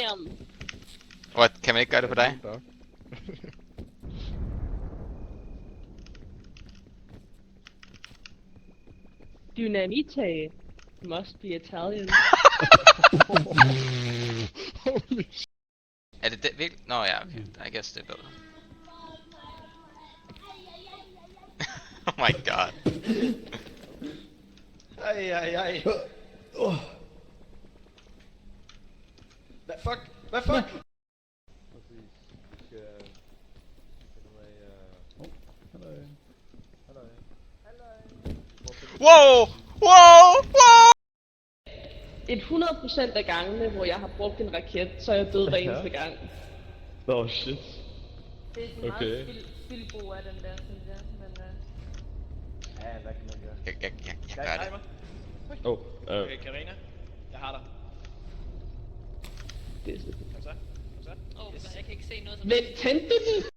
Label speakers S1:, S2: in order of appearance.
S1: Damn.
S2: What? Kan man ikke gøre det på dig?
S1: Dynamite must be Italian.
S2: Er det virkelig? Nå ja, okay. I guess det er bedre. Oh my god.
S3: Ej. Hvad fuck? Hvad fuck? Præcis. Vi skal finde ud af...
S2: Wow! Wow!
S1: 100% af gangene, hvor jeg har brugt en raket, så er jeg død hver eneste gang.
S3: Oh shit.
S4: Det er sådan
S3: Okay.
S4: meget spildbrug af den der, synes jeg, men
S5: Ja, hvad kan man gøre?
S2: Jeg gør det.
S3: Okay,
S5: Karina, jeg har dig.
S1: Det er så...
S5: Kom så.
S4: jeg kan ikke se noget som
S1: Men tændte den?